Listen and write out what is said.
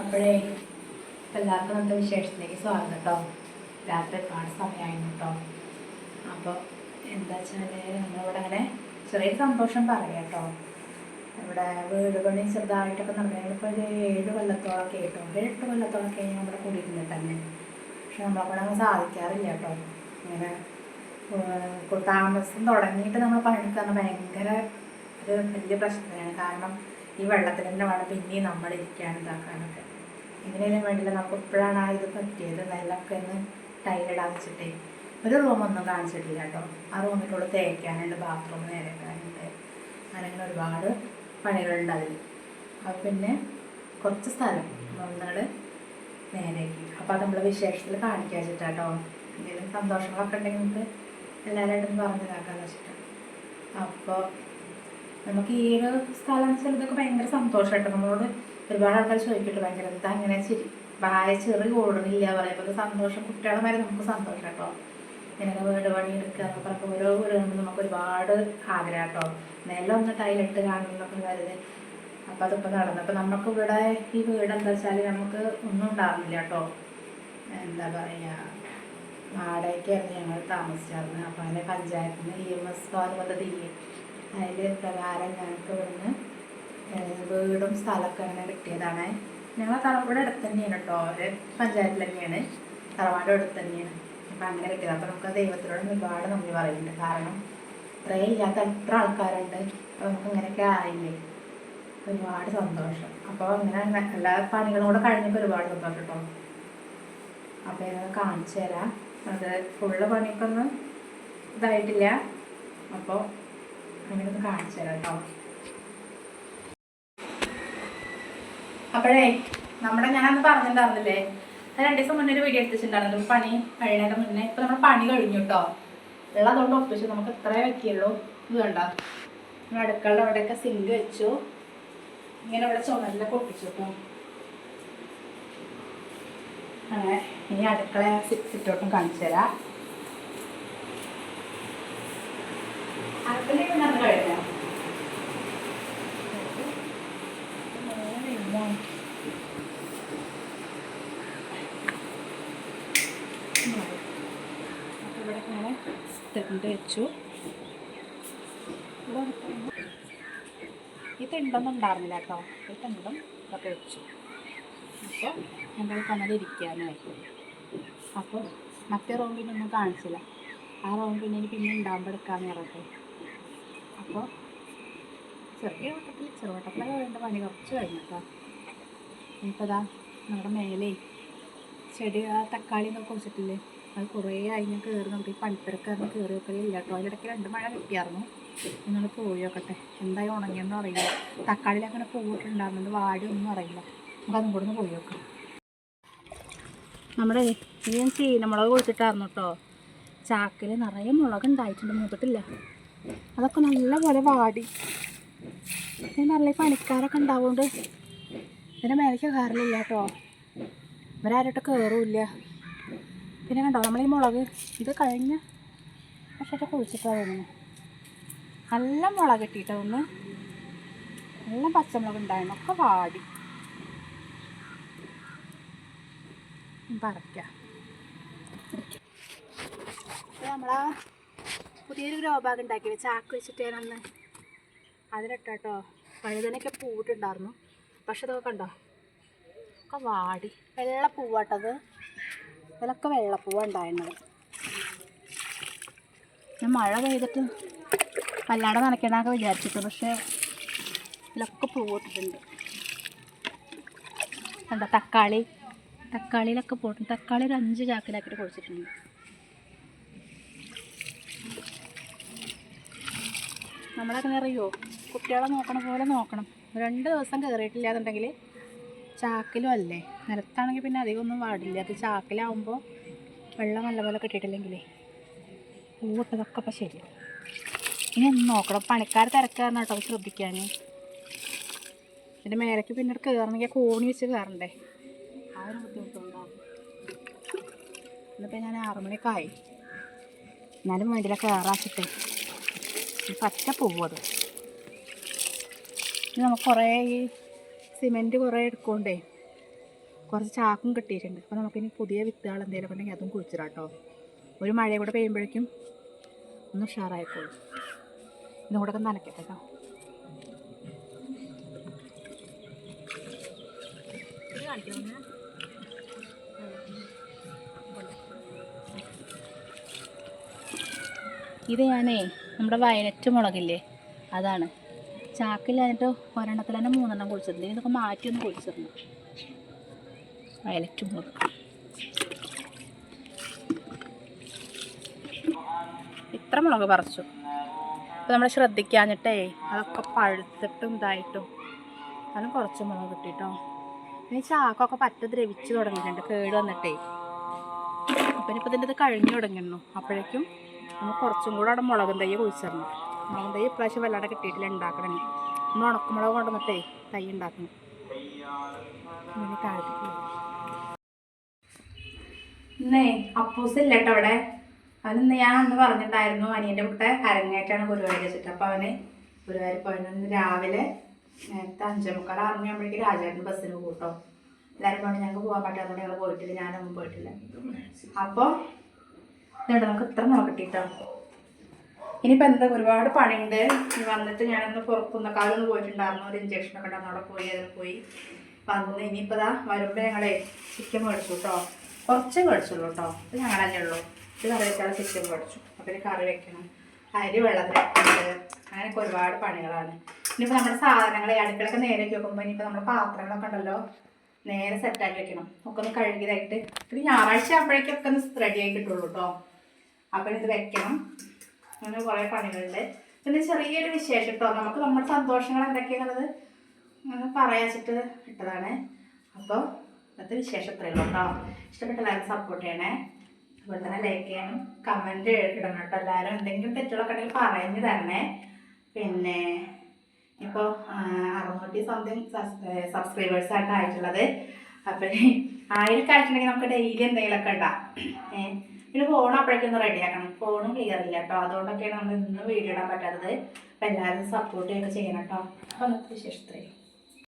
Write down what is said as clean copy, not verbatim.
അപ്പോഴേ എല്ലാവർക്കും നമ്മുടെ വിശേഷത്തിലേക്ക് സ്വാഗതം കേട്ടോ. രാത്രി ഒരുപാട് സമയമായിരുന്നു കേട്ടോ. അപ്പോൾ എന്താ വെച്ചാൽ നമ്മളിവിടെ അങ്ങനെ ചെറിയൊരു സന്തോഷം പറയാം കേട്ടോ. ഇവിടെ വീട് പണി ചെറുതായിട്ടൊക്കെ നടക്കുന്നത് ഇപ്പോൾ ഒരു 7 കൊല്ലത്തോളമൊക്കെ കേട്ടോ, 8 കൊല്ലത്തോളമൊക്കെ നമ്മുടെ കൂടിയിരുന്നിട്ട് തന്നെ. പക്ഷെ നമ്മളവിടെ അങ്ങ് സാധിക്കാറില്ല കേട്ടോ. ഇങ്ങനെ താമസം തുടങ്ങിയിട്ട് നമ്മൾ പണിയെടുക്കാൻ ഭയങ്കര ഒരു വലിയ പ്രശ്നമാണ്. കാരണം ഈ വെള്ളത്തിൽ തന്നെ വേണം പിന്നെയും നമ്മൾ ഇരിക്കാൻ ഇതാക്കാനൊക്കെ. ഇങ്ങനെയും വേണ്ടില്ല. നമുക്ക് ഇപ്പോഴാണ് ഇത് പറ്റിയത്. നെല്ലൊക്കെ ഒന്ന് ടൈലിടാൻ വെച്ചിട്ടേ ഒരു റൂമൊന്നും കാണിച്ചിട്ടില്ല കേട്ടോ. ആ റൂമിലുള്ള തേക്കാനുണ്ട്, ബാത്റൂം നേരെക്കാനുണ്ട്, അങ്ങനെ ഒരുപാട് പണികളുണ്ട് അതിൽ. അപ്പോൾ പിന്നെ കുറച്ച് സ്ഥലം ഒന്നുകൂടെ നേരേക്ക്. അപ്പോൾ അത് നമ്മൾ വിശേഷത്തിൽ കാണിക്കാൻ വെച്ചിട്ടാട്ടോ. എന്തെങ്കിലും സന്തോഷങ്ങളൊക്കെ ഉണ്ടെങ്കിൽ നമുക്ക് എല്ലാവരായിട്ടും പറഞ്ഞതാക്കാന്ന് വെച്ചിട്ടാണ്. അപ്പോൾ നമുക്ക് ഈ ഒരു സ്ഥലം ഇതൊക്കെ ഭയങ്കര സന്തോഷമായിട്ട് നമ്മളോട് ഒരുപാട് ആൾക്കാർ ചോദിക്കട്ടെ, ഭയങ്കര എന്താ അങ്ങനെ ചെറിയ ഓടണില്ല പറയുമ്പോൾ സന്തോഷം. കുട്ടികളെ മാതിരി നമുക്ക് സന്തോഷം കേട്ടോ. ഇങ്ങനെ വീട് പണി എടുക്കുക എന്നൊക്കെ പറയുമ്പോൾ ഓരോ വീട് കാണുമ്പോൾ നമുക്ക് ഒരുപാട് ആഗ്രഹം കേട്ടോ. നെല്ലൊന്ന് ടൈലിട്ട് കാണുന്നൊക്കെ കരുതി. അപ്പം അതിപ്പോൾ നടന്നപ്പോൾ നമുക്ക് ഇവിടെ ഈ വീട് എന്താ വെച്ചാൽ നമുക്ക് ഒന്നും ഉണ്ടാകുന്നില്ല കേട്ടോ. എന്താ പറയുക, വാടകയ്ക്കായിരുന്നു ഞങ്ങൾ താമസിച്ചായിരുന്നു. അപ്പോൾ അതിൻ്റെ പഞ്ചായത്തിൽ നിന്ന് EMS ഭവന പദ്ധതി അതിൽ പ്രകാരം ഞങ്ങൾക്ക് ഇവിടുന്ന് വീടും സ്ഥലമൊക്കെ അങ്ങനെ കിട്ടിയതാണ്. ഞങ്ങൾ തറവാട് അടുത്ത് തന്നെയാണ് കേട്ടോ. ഒരു പഞ്ചായത്തിൽ തന്നെയാണ്, തറവാട് അടുത്ത് തന്നെയാണ്. അപ്പം അങ്ങനെ കിട്ടിയത്. അപ്പോൾ നമുക്ക് ദൈവത്തിനോട് ഒരുപാട് നന്ദി പറയുന്നുണ്ട്. കാരണം ഇത്രയും ഇല്ലാത്ത എത്ര ആൾക്കാരുണ്ട്. അപ്പോൾ നമുക്ക് ഇങ്ങനെയൊക്കെ ആയില്ലേ, ഒരുപാട് സന്തോഷം. അപ്പോൾ അങ്ങനെ എല്ലാ പണികളും കൂടെ കഴിഞ്ഞപ്പോൾ ഒരുപാട് സന്തോഷം കേട്ടോ. അപ്പോൾ ഞാൻ കാണിച്ചു തരാം. അത് ഫുള്ള് പണിയൊക്കെ ഒന്നും ഇതായിട്ടില്ല. അപ്പോൾ അങ്ങനെ ഒന്ന് കാണിച്ചു തരാം കേട്ടോ. അപ്പോഴേ ഞാനന്ന് പറഞ്ഞിട്ടുണ്ടായിരുന്നില്ലേ, 2 ദിവസം മുന്നേ ഒരു വീഡിയോ എടുത്തിട്ടുണ്ടായിരുന്നു പണി കഴിയുന്നതിൻ്റെ മുന്നേ. ഇപ്പം നമ്മൾ പണി കഴിഞ്ഞു കേട്ടോ. വെള്ളത്തോണ്ട് ഒപ്പിച്ചു. നമുക്ക് ഇത്രേ വെക്കുള്ളൂ. ഇത് കണ്ടോ, നമ്മൾ അടുക്കളുടെ അവിടെയൊക്കെ സിങ്ക് വെച്ചു. ഇങ്ങനെ ഇവിടെ ചുമരിലൊക്കെ ഒപ്പിച്ചു കേട്ടോ. അങ്ങനെ ഇനി അടുക്കള സിറ്റോട്ടും കാണിച്ചു തരാം. അടുക്കളയിൽ നമ്മൾ കഴിഞ്ഞാൽ ഇവിടെ ഇങ്ങനെ തെണ്ട് വെച്ചു. ഈ തെണ്ടൊന്നും ഉണ്ടായിരുന്നില്ല കേട്ടോ. ഈ തെണ്ടും ഇതൊക്കെ വെച്ചു. അപ്പോൾ എന്തായാലും തന്നത് ഇരിക്കാനായി. അപ്പോൾ മറ്റേ റൂം പിന്നെ ഒന്നും കാണിച്ചില്ല. ആ റൂം പിന്നെ ഉണ്ടാകുമ്പോൾ എടുക്കാമെന്ന് പറഞ്ഞിട്ട്. അപ്പോൾ ചെറുവട്ടത്തിലൊക്കെ വേണ്ട പണി കുറച്ച് കഴിഞ്ഞു കേട്ടോ. ഇനിയിപ്പോൾ ഇതാ നമ്മുടെ മേലെ ചെടി തക്കാളി എന്നൊക്കെ കുറിച്ചിട്ടില്ലേ, അത് കുറേ അതിന് കയറി നമുക്ക് ഈ പണിത്തിരക്കാരന് കയറി വെക്കലേ ഇല്ല കേട്ടോ. അതിലിടയ്ക്ക് 2 മഴ കിട്ടിയായിരുന്നു. നിങ്ങൾ പോയി നോക്കട്ടെ എന്തായി ഉണങ്ങിയെന്നും അറിയില്ല. തക്കാളിയിൽ അങ്ങനെ പോയിട്ടുണ്ടായിരുന്നത് വാടി ഒന്നും അറിയില്ല. നമുക്ക് അതും കൂടെ ഒന്ന് പോയി നോക്കാം. നമ്മുടെ ഞാൻ ചീനമുളക് കുഴിച്ചിട്ടായിരുന്നു കേട്ടോ. ചാക്കിൽ നിറയെ മുളക് ഉണ്ടായിട്ടുണ്ട്, മൂത്തിട്ടില്ല. അതൊക്കെ നല്ലപോലെ വാടി. നല്ല പണിക്കാരൊക്കെ ഉണ്ടാവുകൊണ്ട് ഇതിൻ്റെ മേലേക്ക് കയറലില്ല കേട്ടോ. ഇവരാരോട്ട് കയറുമില്ല. പിന്നെ കണ്ടോ നമ്മൾ ഈ മുളക് ഇത് കഴിഞ്ഞ പക്ഷേ കുഴിച്ചിട്ടാണ് തോന്നുന്നു. നല്ല മുളക് കിട്ടിയിട്ടൊന്ന് നല്ല പച്ചമുളക് ഉണ്ടായിരുന്നു, ഒക്കെ വാടി. പറിക്കാം. നമ്മളാ പുതിയൊരു ഗ്രോ ബാഗ് ഉണ്ടാക്കിയത് ചാക്ക് വെച്ചിട്ട് ഞാനൊന്ന് അതിലിട്ടോ. വഴുതനൊക്കെ പൂവിട്ടുണ്ടായിരുന്നു. പക്ഷെ ഇതൊക്കെ കണ്ടോ, ഒക്കെ വാടി. വെള്ളപ്പൂവാട്ടത്, ഇതിലൊക്കെ വെള്ളപ്പൂവാണ് ഉണ്ടായിരുന്നത്. ഞാൻ മഴ പെയ്തിട്ട് വല്ലാതെ നനയ്ക്കണമെന്നൊക്കെ വിചാരിച്ചിട്ട്, പക്ഷേ ഇതിലൊക്കെ പൂവിട്ടിട്ടുണ്ട്. കണ്ടോ തക്കാളിയിലൊക്കെ പോയിട്ടുണ്ട്. തക്കാളി ഒരു 5 ചാക്കിലാക്കിയിട്ട് കുഴിച്ചിട്ടുണ്ട്. നമ്മളങ്ങനെ അറിയുമോ, കുട്ടികളെ നോക്കണ പോലെ നോക്കണം. 2 ദിവസം കയറിയിട്ടില്ലാന്നുണ്ടെങ്കിൽ ചാക്കിലും അല്ലേ, നിലത്താണെങ്കിൽ പിന്നെ അധികം ഒന്നും പാടില്ല. അത് ചാക്കിലാവുമ്പോൾ വെള്ളം നല്ലപോലെ കിട്ടിയിട്ടില്ലെങ്കിലേ പൂവിട്ടതൊക്കെ അപ്പം ശരിയാണ്. ഇനി ഒന്ന് നോക്കണം. പണിക്കാർ തിരക്കാരണം കേട്ടോ, ശ്രദ്ധിക്കാൻ. ഇതിൻ്റെ മേലേക്ക് പിന്നെ കയറണമെങ്കിൽ കോണി വെച്ച് കയറണ്ടേ, ആ ഒരു ബുദ്ധിമുട്ടുണ്ടാകും. എന്നിപ്പോൾ ഞാൻ 6 മണിയൊക്കെ ആയി, എന്നാലും വേണ്ടിയില്ല കയറാച്ചിട്ടേ. പച്ച പൂവത് നമുക്ക് കുറേ ഈ സിമെൻറ്റ് കുറേ എടുക്കൊണ്ടേ കുറച്ച് ചാക്കും കിട്ടിയിട്ടുണ്ട്. അപ്പോൾ നമുക്കിനി പുതിയ വിത്തുകൾ എന്തെങ്കിലും ഉണ്ടെങ്കിൽ അതും കുഴിച്ചിടാം കേട്ടോ. ഒരു മഴ കൂടെ പെയ്യുമ്പോഴേക്കും ഒന്ന് ഉഷാറായിക്കോളും. ഇതും കൂടെ ഒക്കെ നനയ്ക്കട്ടെ കേട്ടോ. ഇത് ഞാനേ നമ്മുടെ വയലറ്റ് മുളകില്ലേ അതാണ്. ചാക്കില്ലാഞ്ഞിട്ട് ഒരെണ്ണത്തിൽ തന്നെ 3 കുഴിച്ചിട്ടുണ്ട്. ഇതൊക്കെ മാറ്റി ഒന്ന് കുഴിച്ചിരുന്നു. വയലറ്റ് മുളക് ഇത്ര മുളക് പറിച്ചു. അപ്പോൾ നമ്മൾ ശ്രദ്ധിക്കാഞ്ഞിട്ടേ അതൊക്കെ പഴുത്തിട്ടും ഇതായിട്ടും അതിന് കുറച്ച് മുളക് കിട്ടിട്ടോ. ഇനി ചാക്കൊക്കെ പറ്റ ദ്രവിച്ച് തുടങ്ങിയിട്ടുണ്ട് കേട് വന്നിട്ടേ. അപ്പം ഇനിയിപ്പോൾ ഇതിൻ്റെ ഇത് കഴിഞ്ഞു തുടങ്ങിയിരുന്നു. അപ്പോഴേക്കും നമ്മൾ കുറച്ചും കൂടെ അവിടെ മുളകും തൈ കുഴിച്ചിടണം. മുളകും തൈ ഇപ്രാവശ്യം വല്ലാതെ കിട്ടിയിട്ടില്ല. ഉണ്ടാക്കണം. നമ്മൾ ഉണക്കമുളക് കൊണ്ടുവന്നിട്ടേ തൈ ഉണ്ടാക്കണം. ഇങ്ങനെ താഴത്തേക്ക് ഇന്നേ അപ്പൂസില്ല കേട്ടോ അവിടെ. അവനിന്ന് ഞാൻ അന്ന് പറഞ്ഞിട്ടുണ്ടായിരുന്നു അനിയൻ്റെ കുട്ടെ അരങ്ങേറ്റാണ് ഗുരുവായൂർ വെച്ചിട്ട്. അപ്പോൾ അവന് ഗുരുവായൂർ പോയിരുന്നു. രാവിലെ നേരത്തെ 5:45 ആകുമ്പോഴേക്കും രാജാവിന് ബസ്സിന് കൂട്ടോ. എല്ലാവരും കൊണ്ട് ഞങ്ങൾക്ക് പോകാൻ പറ്റാത്തതുകൊണ്ട് ഞങ്ങൾ പോയിട്ടില്ല. ഞാനൊന്നും പോയിട്ടില്ല. അപ്പോൾ ഇതുണ്ട് നമുക്ക് ഇത്ര മുളക് കിട്ടിയിട്ടോ. ഇനിയിപ്പോൾ എന്താ ഒരുപാട് പണിയുണ്ട്. വന്നിട്ട് ഞാനൊന്ന് പുറത്തുനിന്ന് കാലൊന്ന് പോയിട്ടുണ്ടായിരുന്നു. ഒരു ഇഞ്ചക്ഷനൊക്കെ ഉണ്ടായിരുന്നു. അവിടെ പോയി അതിൽ പോയി വന്ന് ഇനിയിപ്പോൾ ഇതാ വരുമ്പോൾ ഞങ്ങളെ ചിക്കൻ മേടിച്ചു കേട്ടോ. കുറച്ചേ മേടിച്ചുള്ളൂ കേട്ടോ. ഇത് ഞങ്ങൾ തന്നെ ഉള്ളൂ. ഇത് കറി വെച്ചാൽ ചിക്കൻ മേടിച്ചു. അപ്പോൾ ഇത് കറി വെക്കണം, അരി വെള്ളത്തിൽ വെക്കുന്നത്, അങ്ങനെയൊക്കെ ഒരുപാട് പണികളാണ്. ഇനിയിപ്പോൾ നമ്മുടെ സാധനങ്ങൾ അടുക്കളൊക്കെ നേരെ വെക്കുമ്പോൾ ഇനിയിപ്പോൾ നമ്മുടെ പാത്രങ്ങളൊക്കെ ഉണ്ടല്ലോ നേരെ സെറ്റാക്കി വെക്കണം. ഒക്കെ ഒന്ന് കഴുകിയതായിട്ട് ഇത് ഞായറാഴ്ച ആകുമ്പോഴേക്കൊക്കെ ഒന്ന് റെഡിയായി കിട്ടുള്ളൂ കേട്ടോ. അപ്പോൾ ഇത് വെക്കണം. അങ്ങനെ കുറേ പണികളുണ്ട്. പിന്നെ ചെറിയൊരു വിശേഷം കേട്ടോ. നമുക്ക് നമ്മുടെ സന്തോഷങ്ങൾ എന്തൊക്കെയാണുള്ളത് അങ്ങനെ പറയാച്ചിട്ട് ഇട്ടതാണ്. അപ്പോൾ ഇന്നത്തെ വിശേഷം ഇത്രയുള്ളൂ കേട്ടോ. ഇഷ്ടപ്പെട്ട എല്ലാവരും സപ്പോർട്ട് ചെയ്യണേ. അതുപോലെ തന്നെ ലൈക്ക് ചെയ്യാനും കമൻറ്റ് ഇടണം കേട്ടോ. എല്ലാവരും എന്തെങ്കിലും തെറ്റുകളൊക്കെ ഉണ്ടെങ്കിൽ പറഞ്ഞു തരണേ. പിന്നെ ഇപ്പോൾ 600 സംതിങ് സബ്സ്ക്രൈബേഴ്സായിട്ട് ആയിട്ടുള്ളത്. അപ്പം 1000 ആയിട്ടുണ്ടെങ്കിൽ നമുക്ക് ഡെയിലി എന്തെങ്കിലുമൊക്കെ ഉണ്ടാകും. പിന്നെ ഫോൺ അപ്പോഴേക്കൊന്ന് റെഡിയാക്കണം. ഫോണും ക്ലിയർ ഇല്ല കേട്ടോ. അതുകൊണ്ടൊക്കെയാണ് നമ്മൾ ഇന്ന് വീഡിയോ ഇടാൻ പറ്റാത്തത്. അപ്പം എല്ലാവരും സപ്പോർട്ട് ചെയ്യൊക്കെ ചെയ്യണം കേട്ടോ. അപ്പോൾ നമുക്ക് വിശേഷത്തിലേക്ക്